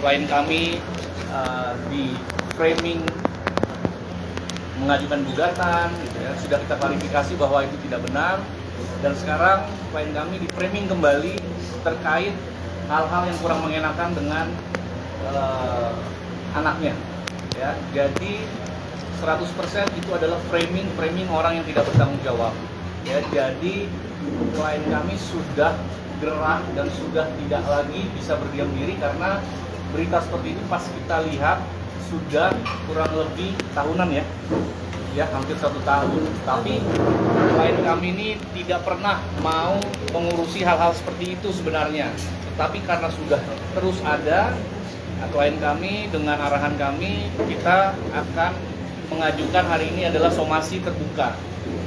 klien kami di framing mengajukan gugatan, gitu ya. Sudah kita klarifikasi bahwa itu tidak benar, dan sekarang klien kami di framing kembali terkait hal-hal yang kurang mengenakan dengan anaknya. Ya, jadi 100% itu adalah framing orang yang tidak bertanggung jawab. Ya, jadi klien kami sudah gerah dan sudah tidak lagi bisa berdiam diri karena berita seperti ini pas kita lihat sudah kurang lebih tahunan ya hampir 1 tahun. Tapi klien kami ini tidak pernah mau mengurusi hal-hal seperti itu sebenarnya. Tetapi karena sudah terus ada, klien kami dengan arahan kami, kita akan mengajukan hari ini adalah somasi terbuka.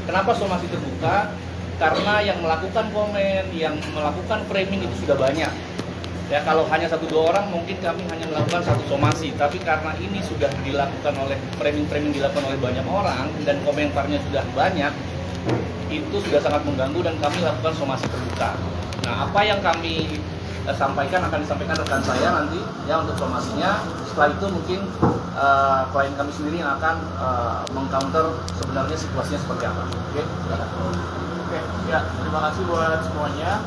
Kenapa somasi terbuka? Karena yang melakukan komen, yang melakukan framing itu sudah banyak. Ya, kalau hanya 1-2 orang mungkin kami hanya melakukan 1 somasi, tapi karena ini sudah dilakukan oleh framing dilakukan oleh banyak orang dan komentarnya sudah banyak, itu sudah sangat mengganggu dan kami lakukan somasi terbuka. Nah, apa yang kami sampaikan akan disampaikan rekan saya nanti ya untuk somasinya. Setelah itu mungkin klien kami sendiri yang akan mengcounter sebenarnya situasinya seperti apa. Oke, silakan. Oke, ya, terima kasih buat semuanya.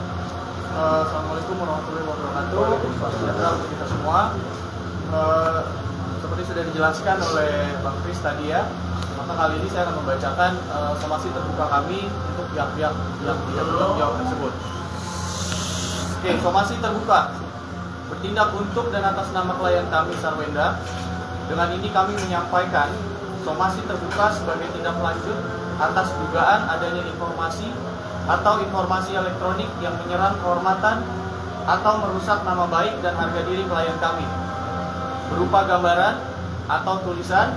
Assalamualaikum warahmatullahi wabarakatuh. Sejahtera untuk kita semua. Seperti sudah dijelaskan oleh Bang Kris tadi ya, maka kali ini saya akan membacakan somasi terbuka kami untuk pihak-pihak yang tidak bertanggung jawab tersebut. Oke, somasi terbuka. Bertindak untuk dan atas nama klien kami Sarwenda. Dengan ini kami menyampaikan somasi terbuka sebagai tindak lanjut atas dugaan adanya informasi atau informasi elektronik yang menyerang kehormatan atau merusak nama baik dan harga diri klien kami berupa gambaran atau tulisan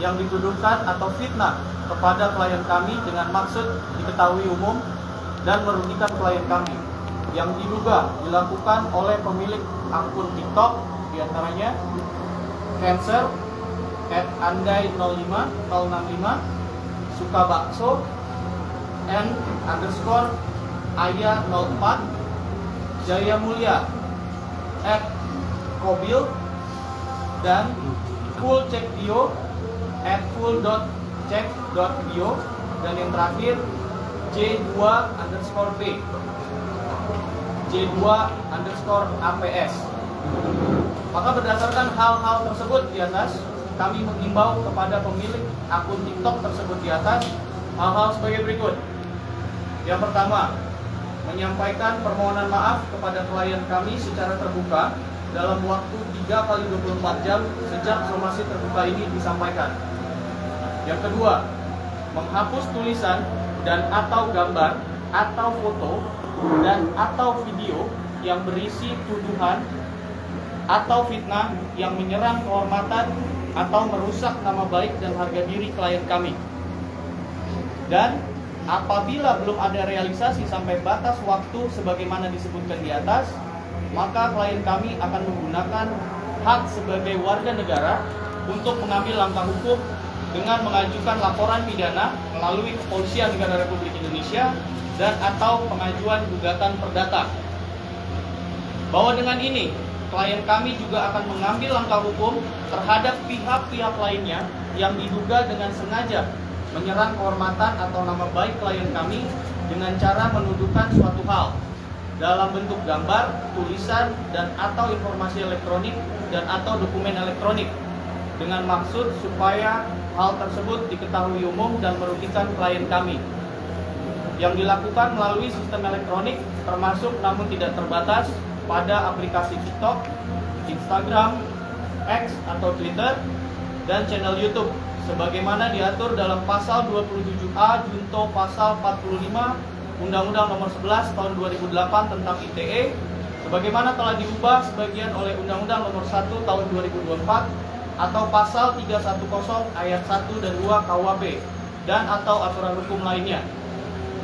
yang dituduhkan atau fitnah kepada klien kami dengan maksud diketahui umum dan merugikan klien kami yang diduga dilakukan oleh pemilik akun TikTok, diantaranya Cancer @andai05 suka bakso _aya04 Jaya Mulia @kobil dan fullcheckbio @full.check.bio dan yang terakhir J2_B J2_APS. Maka berdasarkan hal-hal tersebut di atas, kami mengimbau kepada pemilik akun TikTok tersebut di atas hal-hal sebagai berikut. Yang pertama, menyampaikan permohonan maaf kepada klien kami secara terbuka dalam waktu 3x24 jam sejak somasi terbuka ini disampaikan. Yang kedua, menghapus tulisan dan atau gambar atau foto dan atau video yang berisi tuduhan atau fitnah yang menyerang kehormatan atau merusak nama baik dan harga diri klien kami. Dan apabila belum ada realisasi sampai batas waktu sebagaimana disebutkan di atas, maka klien kami akan menggunakan hak sebagai warga negara untuk mengambil langkah hukum dengan mengajukan laporan pidana melalui Kepolisian Negara Republik Indonesia dan atau pengajuan gugatan perdata. Bahwa dengan ini, klien kami juga akan mengambil langkah hukum terhadap pihak-pihak lainnya yang diduga dengan sengaja menyerang kehormatan atau nama baik klien kami dengan cara menuduhkan suatu hal dalam bentuk gambar, tulisan, dan atau informasi elektronik dan atau dokumen elektronik dengan maksud supaya hal tersebut diketahui umum dan merugikan klien kami yang dilakukan melalui sistem elektronik termasuk namun tidak terbatas pada aplikasi TikTok, Instagram, X atau Twitter, dan channel YouTube sebagaimana diatur dalam pasal 27A junto pasal 45 Undang-Undang Nomor 11 Tahun 2008 tentang ITE sebagaimana telah diubah sebagian oleh Undang-Undang Nomor 1 Tahun 2024 atau pasal 310 ayat 1 dan 2 KUHP dan atau aturan hukum lainnya.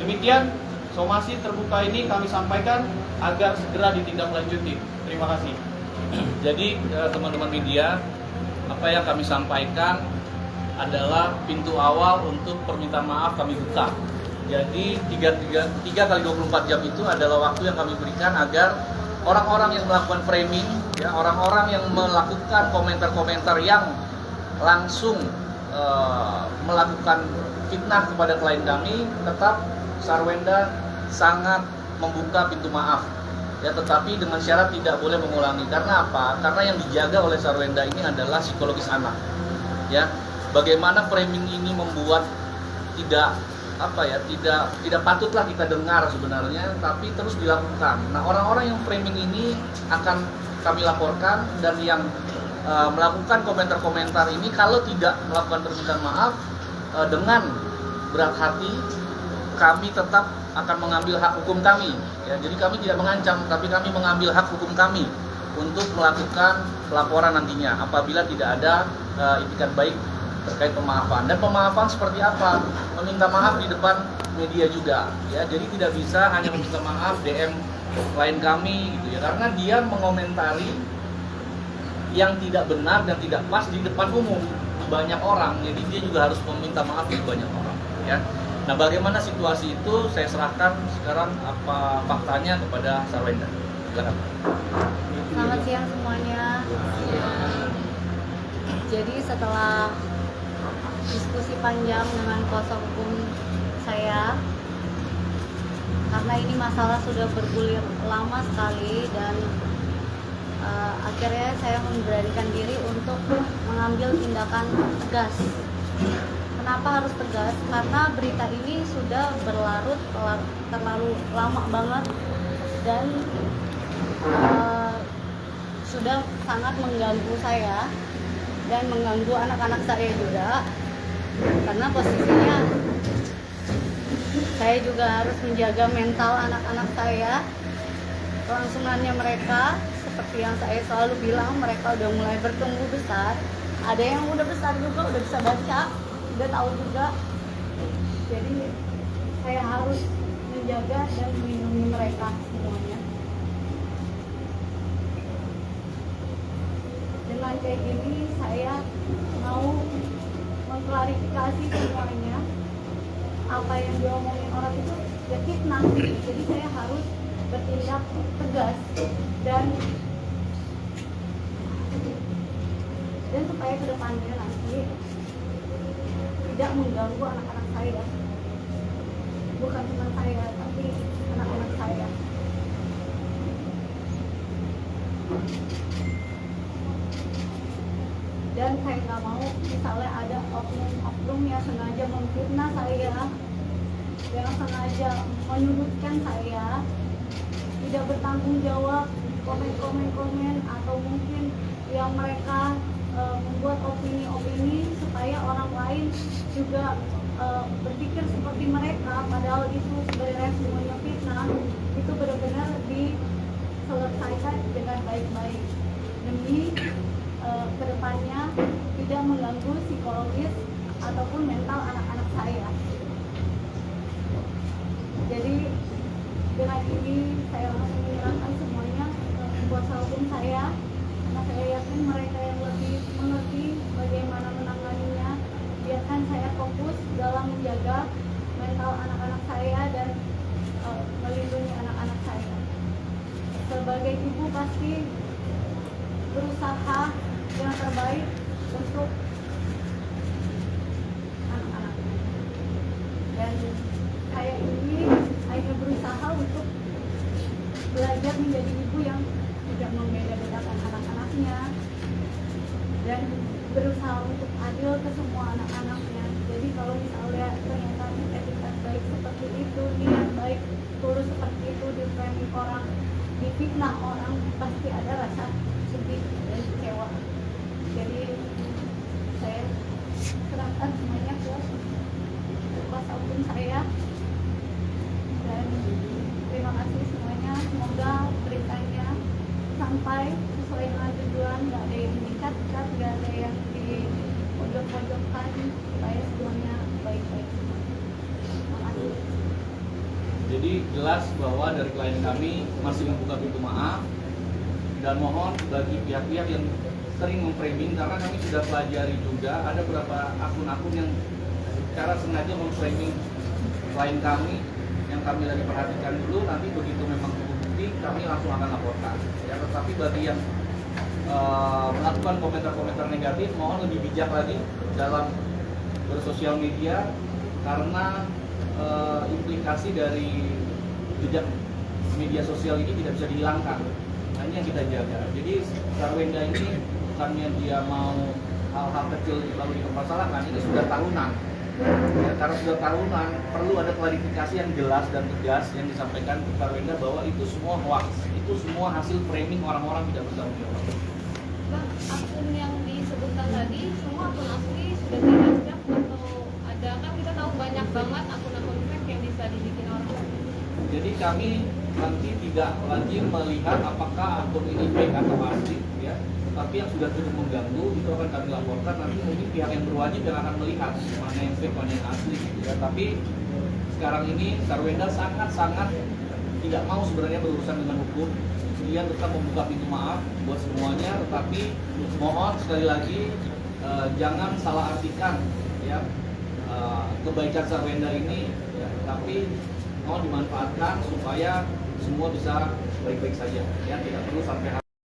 Demikian somasi terbuka ini kami sampaikan agar segera ditindaklanjuti. Terima kasih. Jadi teman-teman media, apa yang kami sampaikan adalah pintu awal untuk permintaan maaf kami buka. Jadi 3 kali 24 jam itu adalah waktu yang kami berikan agar orang-orang yang melakukan framing, ya, orang-orang yang melakukan komentar-komentar yang langsung melakukan fitnah kepada klien kami, tetap Sarwenda sangat membuka pintu maaf, ya, tetapi dengan syarat tidak boleh mengulangi. Karena apa? Karena yang dijaga oleh Sarwenda ini adalah psikologis anak, ya. Bagaimana framing ini membuat tidak tidak patutlah kita dengar sebenarnya, tapi terus dilakukan. Nah, orang-orang yang framing ini akan kami laporkan, dan yang melakukan komentar-komentar ini kalau tidak melakukan permintaan maaf dengan berat hati, kami tetap akan mengambil hak hukum kami, ya. Jadi kami tidak mengancam, tapi kami mengambil hak hukum kami untuk melakukan pelaporan nantinya apabila tidak ada itikat baik terkait pemaafan. Dan pemaafan seperti apa? Meminta maaf di depan media juga, ya. Jadi tidak bisa hanya meminta maaf DM klien kami gitu, ya, karena dia mengomentari yang tidak benar dan tidak pas di depan umum banyak orang, jadi dia juga harus meminta maaf di banyak orang, ya. Nah, bagaimana situasi itu saya serahkan sekarang apa faktanya kepada Sarwenda. Silakan. Selamat siang semuanya. Jadi setelah diskusi panjang dengan kuasa hukum saya, karena ini masalah sudah bergulir lama sekali, dan akhirnya saya memberanikan diri untuk mengambil tindakan tegas. Kenapa harus tegas? Karena berita ini sudah berlarut terlalu lama banget, dan sudah sangat mengganggu saya dan mengganggu anak-anak saya juga, karena posisinya saya juga harus menjaga mental anak-anak saya, kelangsungannya mereka. Seperti yang saya selalu bilang, mereka udah mulai bertumbuh besar, ada yang udah besar juga, udah bisa baca, udah tahu juga. Jadi saya harus menjaga dan melindungi mereka semuanya. Dengan kayak gini saya mau mengklarifikasi semuanya. Apa yang diomongin orang itu ya fitnah. Jadi saya harus bertindak tegas dan supaya kedepannya nanti tidak mengganggu anak-anak saya, bukan cuma saya tapi anak-anak saya. Dan saya nggak mau misalnya ada oknum-oknum yang sengaja memfitnah saya, yang sengaja menyudutkan saya, tidak bertanggung jawab, komen atau mungkin yang mereka membuat opini-opini supaya orang lain juga berpikir seperti mereka, padahal itu sebenarnya semuanya fitnah. Itu benar-benar diselesaikan dengan baik-baik demi kedepannya tidak mengganggu psikologis ataupun mental anak-anak saya. Jadi dengan ini saya langsung menyerahkan semuanya ke kuasa hukum saya, karena saya yakin mereka yang lebih mengerti bagaimana menanganinya. Biarkan saya fokus dalam menjaga mental anak-anak saya dan melindungi anak-anak saya. Sebagai ibu pasti berusaha yang terbaik untuk anak-anak, dan saya ini hanya berusaha untuk belajar menjadi ibu yang tidak membeda-bedakan anak-anaknya dan berusaha untuk adil ke semua anak-anaknya. Jadi kalau misalnya ternyata etikat baik seperti itu, niat baik tulus seperti itu di-framing orang, difitnah orang, pasti ada rasa sedih dan kecewa. Jadi saya serahkan semuanya ke kuasa hukum saya, dan terima kasih semuanya. Semoga beritanya sampai sesuai dengan tujuan, nggak ada yang dikat-kat, nggak ada yang di pojok-pojokkan, supaya semuanya baik-baik. Terima kasih. Jadi jelas bahwa dari klien kami masih membuka pintu maaf, dan mohon bagi pihak-pihak yang sering memframing, karena kami sudah pelajari juga ada beberapa akun-akun yang secara sengaja memframing klien kami, yang kami lagi perhatikan dulu. Nanti begitu memang terbukti kami langsung akan laporkan. Ya, tetapi bagi yang melakukan komentar-komentar negatif, mohon lebih bijak lagi dalam bersosial media karena implikasi dari jejak media sosial ini tidak bisa dihilangkan. Nah, ini yang kita jaga. Jadi Sarwenda ini bukannya dia mau hal-hal kecil lalu dipermasalahkan, ini sudah tahunan. Ya, karena sudah tahunan, perlu ada klarifikasi yang jelas dan tegas yang disampaikan ke Sarwenda bahwa itu semua hoax, itu semua hasil framing orang-orang tidak bertanggung jawab. Bang, akun yang disebutkan tadi semua akun asli sudah dilacak atau ada, kan kita tahu banyak banget akun-akun fake yang bisa dibikin orang. Jadi kami nanti tidak lagi melihat apakah akun ini fake atau asli, ya. Tetapi yang sudah cukup mengganggu itu akan kami laporkan. Nanti mungkin pihak yang berwajib yang akan melihat mana yang fake, mana yang asli, gitu ya. Tapi sekarang ini Sarwenda sangat-sangat tidak mau sebenarnya berurusan dengan hukum. Dia tetap membuka pintu maaf buat semuanya, tetapi mohon sekali lagi jangan salah artikan ya kebaikan Sarwenda ini, ya, tapi mohon dimanfaatkan supaya semua bisa baik-baik saja, ya, tidak perlu sampai